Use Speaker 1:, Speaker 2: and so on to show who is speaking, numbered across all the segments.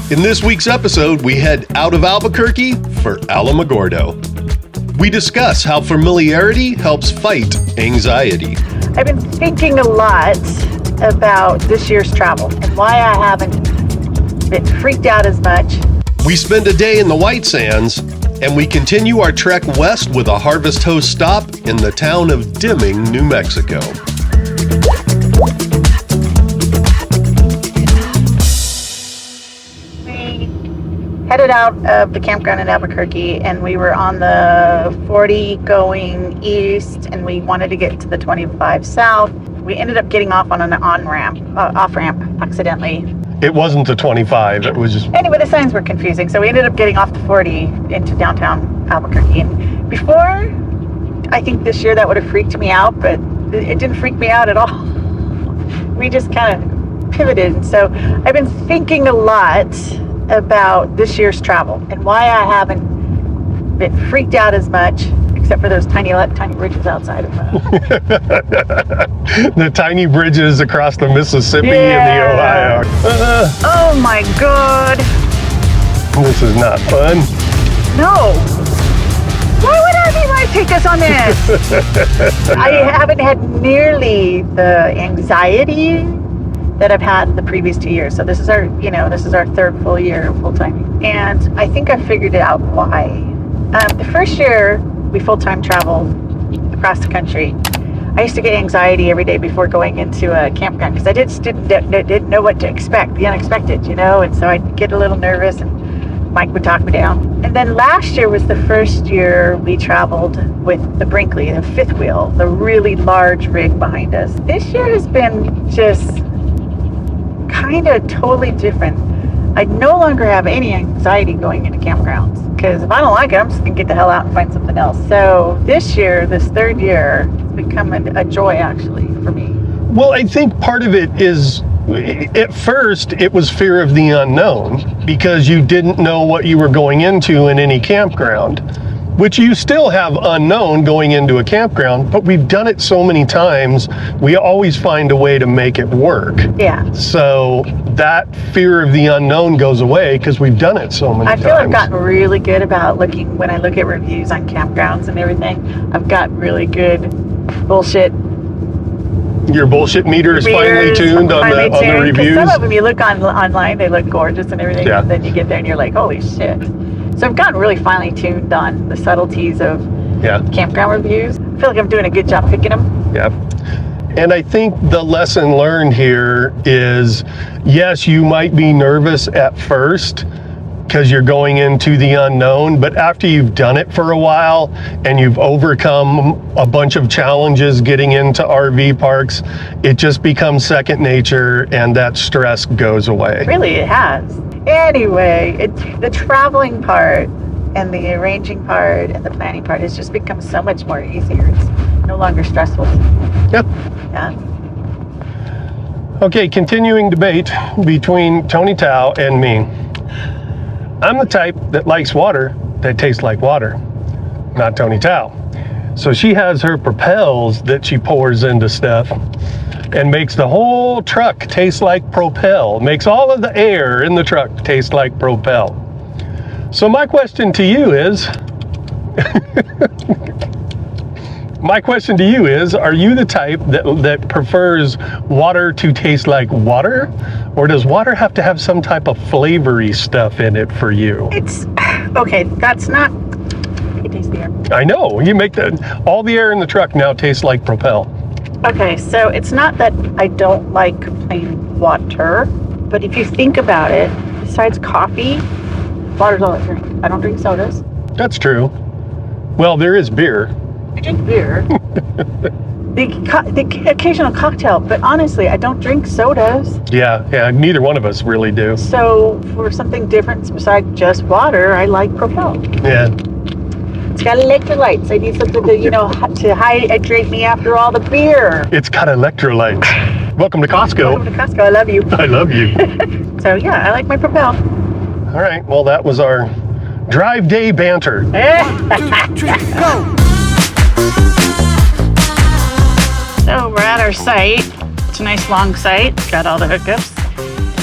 Speaker 1: In this week's episode, we head out of Albuquerque for Alamogordo. We discuss how familiarity helps fight anxiety.
Speaker 2: I've been thinking a lot about this year's travel and why I haven't been freaked out as much.
Speaker 1: We spend a day in the White Sands, and we continue our trek west with a Harvest Host stop in the town of Deming, New Mexico.
Speaker 2: Headed out of the campground in Albuquerque, and we were on the 40 going east, and we wanted to get to the 25 south. We ended up getting off on an off-ramp accidentally.
Speaker 1: It wasn't the 25, it was just...
Speaker 2: Anyway, the signs were confusing, so we ended up getting off the 40 into downtown Albuquerque. And before, I think this year that would have freaked me out, but it didn't freak me out at all. We just kind of pivoted. So I've been thinking a lot about this year's travel and why I haven't been freaked out as much, except for those tiny bridges outside of
Speaker 1: the tiny bridges across the Mississippi and the Ohio.
Speaker 2: Oh my God.
Speaker 1: This is not fun.
Speaker 2: No. Why would RV take us on this? I haven't had nearly the anxiety that I've had the previous 2 years. So this is our third full year full-time. And I think I figured out why. The first year we full-time traveled across the country, I used to get anxiety every day before going into a campground because I didn't know what to expect, the unexpected, and so I'd get a little nervous and Mike would talk me down. And then last year was the first year we traveled with the Brinkley, the fifth wheel, the really large rig behind us. This year has been just kind of totally different. I no longer have any anxiety going into campgrounds because if I don't like it, I'm just gonna get the hell out and find something else. So this year, this third year, it's become a joy actually for me.
Speaker 1: Well, I think part of it is, at first, it was fear of the unknown because you didn't know what you were going into in any campground, which you still have unknown going into a campground, but we've done it so many times, we always find a way to make it work.
Speaker 2: Yeah.
Speaker 1: So that fear of the unknown goes away because we've done it so many times.
Speaker 2: I feel I've gotten really good about when I look at reviews on campgrounds and everything, I've got really good bullshit.
Speaker 1: Your bullshit meter is finally tuned on the reviews?
Speaker 2: Some of them you look online, they look gorgeous and everything, and then you get there and you're like, holy shit. So I've gotten really finely tuned on the subtleties of campground reviews. I feel like I'm doing a good job picking them.
Speaker 1: Yeah. And I think the lesson learned here is, yes, you might be nervous at first because you're going into the unknown, but after you've done it for a while and you've overcome a bunch of challenges getting into RV parks, it just becomes second nature and that stress goes away.
Speaker 2: Really, it has. Anyway, the traveling part and the arranging part and the planning part has just become so much more easier. It's no longer stressful.
Speaker 1: Yep.
Speaker 2: Yeah.
Speaker 1: Okay, continuing debate between Tony Tao and me. I'm the type that likes water that tastes like water, not Tony Tao. So she has her propels that she pours into stuff and makes the whole truck taste like Propel, makes all of the air in the truck taste like Propel. So my question to you is, are you the type that prefers water to taste like water? Or does water have to have some type of flavory stuff in it for you?
Speaker 2: Okay, that's not, you can taste the air.
Speaker 1: I know, you make all the air in the truck now tastes like Propel.
Speaker 2: Okay, so it's not that I don't like plain water, but if you think about it, besides coffee, water's all I drink. I don't drink sodas.
Speaker 1: That's true. Well, there is beer.
Speaker 2: I drink beer. the occasional cocktail, but honestly, I don't drink sodas.
Speaker 1: Yeah, neither one of us really do.
Speaker 2: So for something different besides just water, I like Propel.
Speaker 1: Yeah.
Speaker 2: It's got electrolytes. I need something to hydrate me after all the beer.
Speaker 1: It's got electrolytes. Welcome to Costco.
Speaker 2: Welcome to Costco. I love you.
Speaker 1: I love you.
Speaker 2: So yeah, I like my Propel.
Speaker 1: All right. Well, that was our drive day banter.
Speaker 3: 1, 2, 3, go.
Speaker 2: So we're at our site. It's a nice long site. Got all the hookups.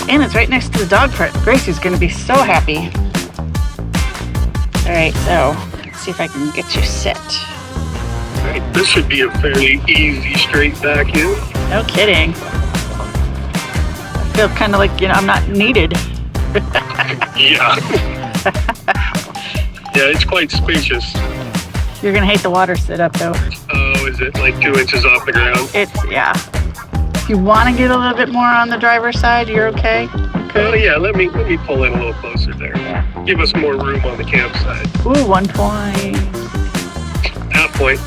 Speaker 2: And it's right next to the dog park. Gracie's gonna be so happy. All right, so let's see if I can get you set.
Speaker 1: All right, this should be a fairly easy straight back in.
Speaker 2: No kidding. I feel kind of like, I'm not needed.
Speaker 1: Yeah. Yeah, it's quite spacious.
Speaker 2: You're gonna hate the water sit up though.
Speaker 1: Oh, is it like 2 inches off the ground?
Speaker 2: Yeah. If you want to get a little bit more on the driver's side, you're okay.
Speaker 1: Oh yeah, let me pull in a little closer there.
Speaker 2: Yeah.
Speaker 1: Give us more room on the campsite.
Speaker 2: Ooh, 1 point.
Speaker 1: Half point.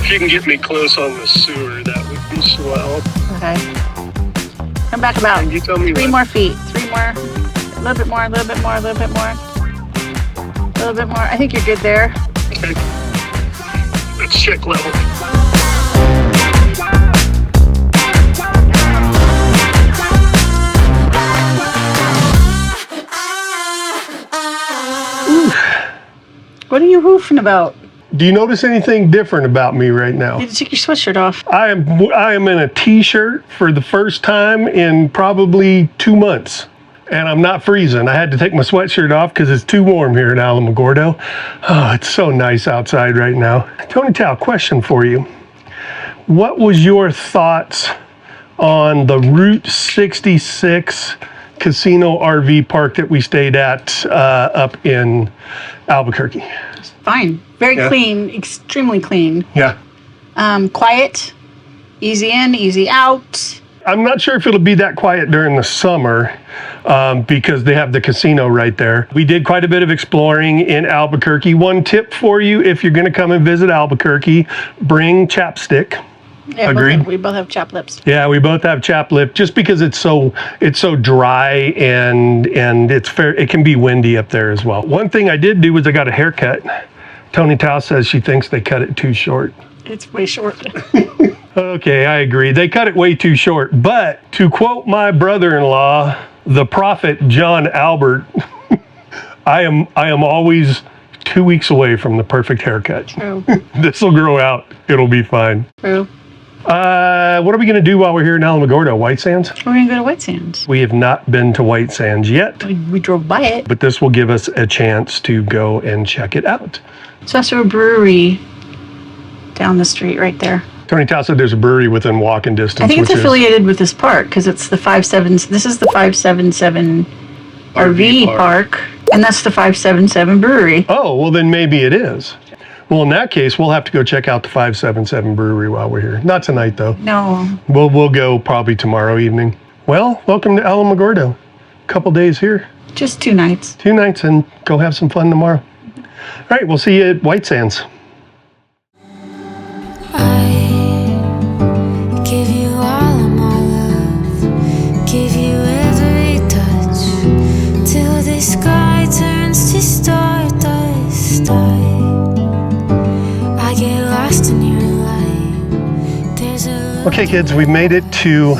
Speaker 1: If you can get me close on the sewer, that would be swell.
Speaker 2: Okay. Come back about
Speaker 1: And you tell me
Speaker 2: 3 more feet. 3 more. A little bit more, a little bit more, a little bit more. A little bit more. I think you're good there.
Speaker 1: Okay. Let's check level.
Speaker 2: What are you woofing about?
Speaker 1: Do you notice anything different about me right now?
Speaker 2: You need to take your sweatshirt off.
Speaker 1: I am in a t-shirt for the first time in probably 2 months. And I'm not freezing. I had to take my sweatshirt off because it's too warm here in Alamogordo. Oh, it's so nice outside right now. Tony Tao, question for you. What was your thoughts on the Route 66 casino RV park that we stayed at up in Albuquerque?
Speaker 2: It's fine. Very clean, extremely clean.
Speaker 1: Yeah.
Speaker 2: Quiet, easy in, easy out.
Speaker 1: I'm not sure if it'll be that quiet during the summer because they have the casino right there. We did quite a bit of exploring in Albuquerque. One tip for you, if you're going to come and visit Albuquerque, bring chapstick.
Speaker 2: Yeah,
Speaker 1: Agreed.
Speaker 2: We both have chapped lips.
Speaker 1: Yeah, we both have chapped lip just because it's so dry and it can be windy up there as well. One thing I did do was I got a haircut. Tony Tao says she thinks they cut it too short.
Speaker 2: It's way short.
Speaker 1: Okay, I agree. They cut it way too short. But to quote my brother-in-law, the prophet John Albert, I am always 2 weeks away from the perfect haircut.
Speaker 2: True.
Speaker 1: This will grow out. It'll be fine.
Speaker 2: True.
Speaker 1: What are we going to do while we're here in Alamogordo? White Sands?
Speaker 2: We're going to go to White Sands.
Speaker 1: We have not been to White Sands yet,
Speaker 2: We drove by it.
Speaker 1: but this will give us a chance to go and check it out.
Speaker 2: It's also a brewery down the street right there.
Speaker 1: Tony Tao said there's a brewery within walking distance.
Speaker 2: I think it's
Speaker 1: which is-
Speaker 2: affiliated with this park because it's the 577. This is the 577 RV park, and that's the 577 brewery.
Speaker 1: Oh, well then maybe it is. Well, in that case, we'll have to go check out the 577 brewery while we're here. Not tonight though.
Speaker 2: No.
Speaker 1: We'll go probably tomorrow evening. Well, welcome to Alamogordo. Couple days here,
Speaker 2: Just 2 nights.
Speaker 1: 2 nights, and go have some fun tomorrow. All right, we'll see you at White Sands.
Speaker 4: I give you all of my love, give you every touch, till the sky turns to stardust. I get lost in your light. There's a
Speaker 1: Okay, kids, we made it to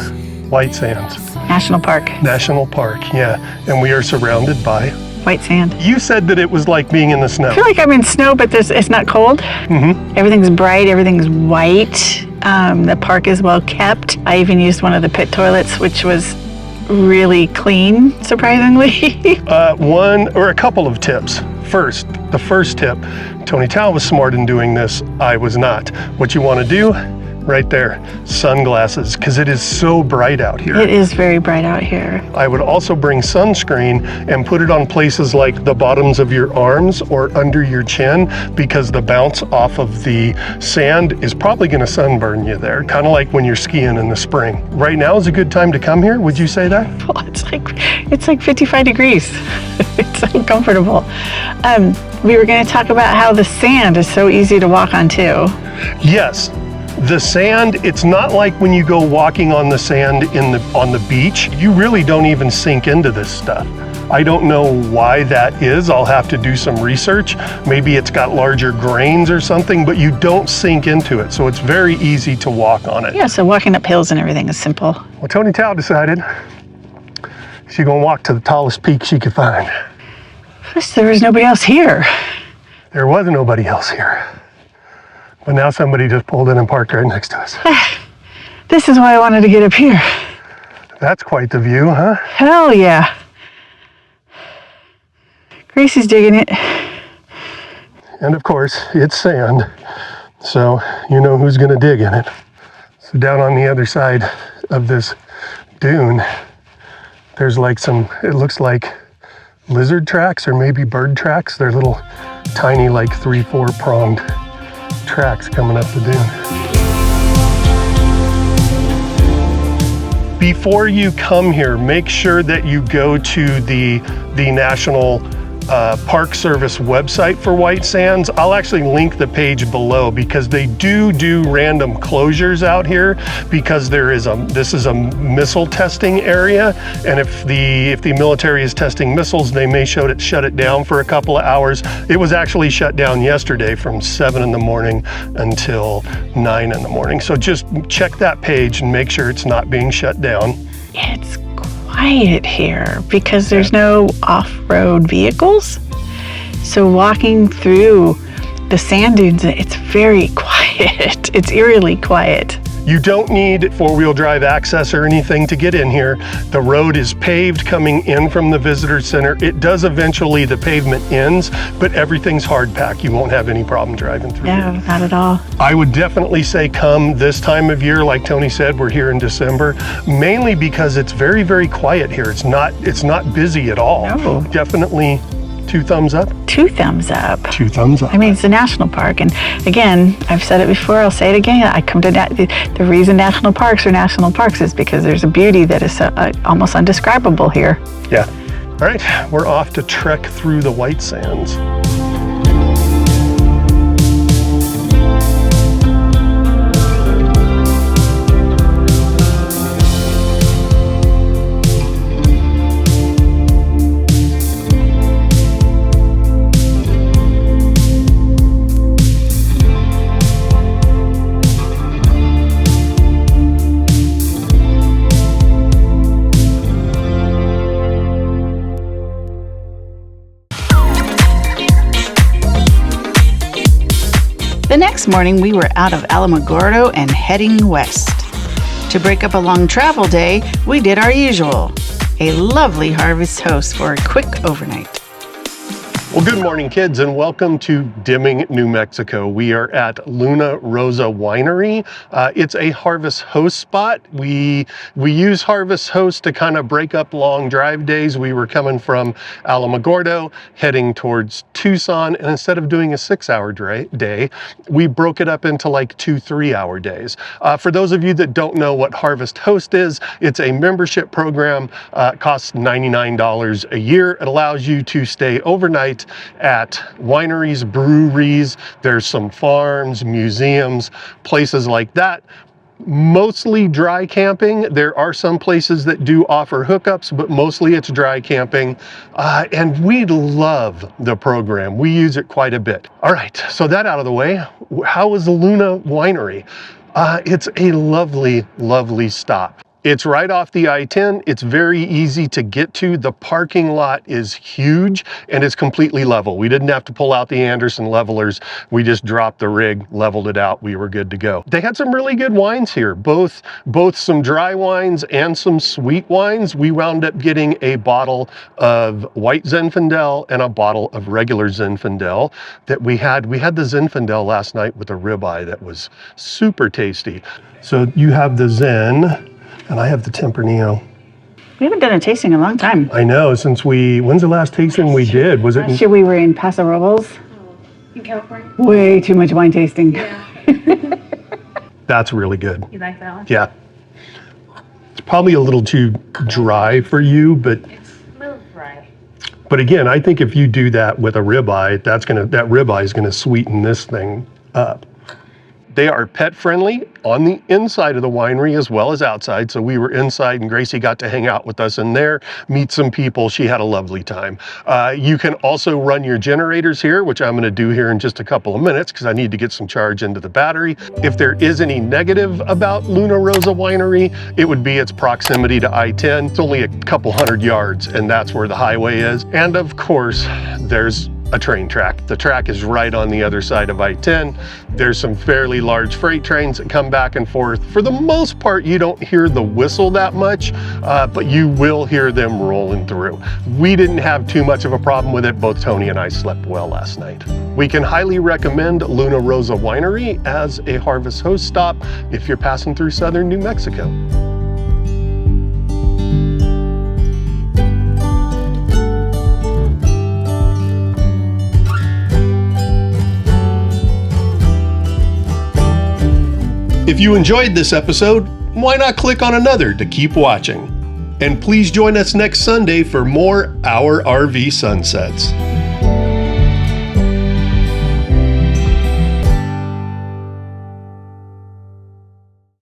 Speaker 1: White Sands
Speaker 2: National Park.
Speaker 1: National Park. Yeah, and we are surrounded by.
Speaker 2: White sand.
Speaker 1: You said that it was like being in the snow.
Speaker 2: I feel like I'm in snow, but it's not cold. Mm-hmm. Everything's bright. Everything's white. The park is well kept. I even used one of the pit toilets, which was really clean, surprisingly.
Speaker 1: One or a couple of tips. First, the first tip, Tony Tao was smart in doing this. I was not. What you want to do, right there, sunglasses, because it is so bright out here.
Speaker 2: It is very bright out here.
Speaker 1: I would also bring sunscreen and put it on places like the bottoms of your arms or under your chin, because the bounce off of the sand is probably going to sunburn you there, kind of like when you're skiing in the spring. Right now is a good time to come here, would you say that?
Speaker 2: Well, it's like 55 degrees. It's uncomfortable. We were going to talk about how the sand is so easy to walk on too.
Speaker 1: Yes. The sand, it's not like when you go walking on the sand on the beach. You really don't even sink into this stuff. I don't know why that is. I'll have to do some research. Maybe it's got larger grains or something, but you don't sink into it. So it's very easy to walk on it.
Speaker 2: Yeah, so walking up hills and everything is simple.
Speaker 1: Well, Tony Tao decided she's gonna walk to the tallest peak she could find.
Speaker 2: First, there was nobody else here.
Speaker 1: There was nobody else here. But now somebody just pulled in and parked right next to us.
Speaker 2: This is why I wanted to get up here.
Speaker 1: That's quite the view, huh?
Speaker 2: Hell yeah. Gracie's digging it.
Speaker 1: And of course, it's sand, so you know who's gonna dig in it. So down on the other side of this dune, there's like some, it looks like lizard tracks or maybe bird tracks. They're little tiny, like 3-4 pronged tracks coming up the dune. Before you come here, make sure that you go to the National Park Service website for White Sands. I'll actually link the page below because they do random closures out here because this is a missile testing area, and if the military is testing missiles, they may shut it down for a couple of hours. It was actually shut down yesterday from 7 in the morning until 9 in the morning. So just check that page and make sure it's not being shut down.
Speaker 2: It's quiet here because there's no off-road vehicles. So walking through the sand dunes, it's very quiet. It's eerily quiet.
Speaker 1: You don't need four-wheel drive access or anything to get in here. The road is paved coming in from the visitor center. It does eventually, the pavement ends, but everything's hard packed. You won't have any problem driving through
Speaker 2: No,
Speaker 1: here.
Speaker 2: not at all.
Speaker 1: I would definitely say come this time of year, like Tony said, we're here in December, mainly because it's very, very quiet here. It's not busy at all.
Speaker 2: No.
Speaker 1: Definitely 2 thumbs up.
Speaker 2: 2 thumbs up.
Speaker 1: 2 thumbs up.
Speaker 2: I mean, it's a national park, and again, I've said it before, I'll say it again. I come to the reason national parks are national parks is because there's a beauty that is almost undescribable here.
Speaker 1: Yeah. All right, we're off to trek through the White Sands.
Speaker 5: The next morning, we were out of Alamogordo and heading west. To break up a long travel day, we did our usual, a lovely harvest host for a quick overnight.
Speaker 1: Well, good morning, kids, and welcome to Deming, New Mexico. We are at Luna Rossa Winery. It's a harvest host spot. We use harvest host to kind of break up long drive days. We were coming from Alamogordo, heading towards Tucson, and instead of doing a 6-hour day, we broke it up into like 2 3-hour days. For those of you that don't know what harvest host is, it's a membership program. It costs $99 a year. It allows you to stay overnight at wineries, breweries. There's some farms, museums, places like that. Mostly dry camping. There are some places that do offer hookups, but mostly it's dry camping. And we love the program. We use it quite a bit. All right, so that out of the way, how is the Luna Winery? It's a lovely, lovely stop. It's right off the I-10. It's very easy to get to. The parking lot is huge and it's completely level. We didn't have to pull out the Anderson levelers. We just dropped the rig, leveled it out. We were good to go. They had some really good wines here, both some dry wines and some sweet wines. We wound up getting a bottle of white Zinfandel and a bottle of regular Zinfandel that we had. We had the Zinfandel last night with a ribeye that was super tasty. So you have the Zen, and I have the Tempranillo.
Speaker 2: We haven't done a tasting in a long time.
Speaker 1: I know, when's the last tasting we did? Was it
Speaker 2: Last year we were in Paso Robles.
Speaker 6: In California?
Speaker 2: Way too much wine tasting.
Speaker 6: Yeah.
Speaker 1: That's really good.
Speaker 6: You like that one?
Speaker 1: Yeah. It's probably a little too dry for you, but
Speaker 6: It's a little dry.
Speaker 1: but again, I think if you do that with a ribeye, that ribeye is gonna sweeten this thing up. They are pet friendly on the inside of the winery as well as outside. So we were inside and Gracie got to hang out with us in there, meet some people. She had a lovely time. You can also run your generators here, which I'm gonna do here in just a couple of minutes because I need to get some charge into the battery. If there is any negative about Luna Rossa Winery, it would be its proximity to I-10. It's only a couple hundred yards and that's where the highway is. And of course, there's a train track. The track is right on the other side of I-10. There's some fairly large freight trains that come back and forth. For the most part, you don't hear the whistle that much, but you will hear them rolling through. We didn't have too much of a problem with it. Both Tony and I slept well last night. We can highly recommend Luna Rossa Winery as a harvest host stop if you're passing through southern New Mexico. If you enjoyed this episode, why not click on another to keep watching? And please join us next Sunday for more Our RV Sunsets.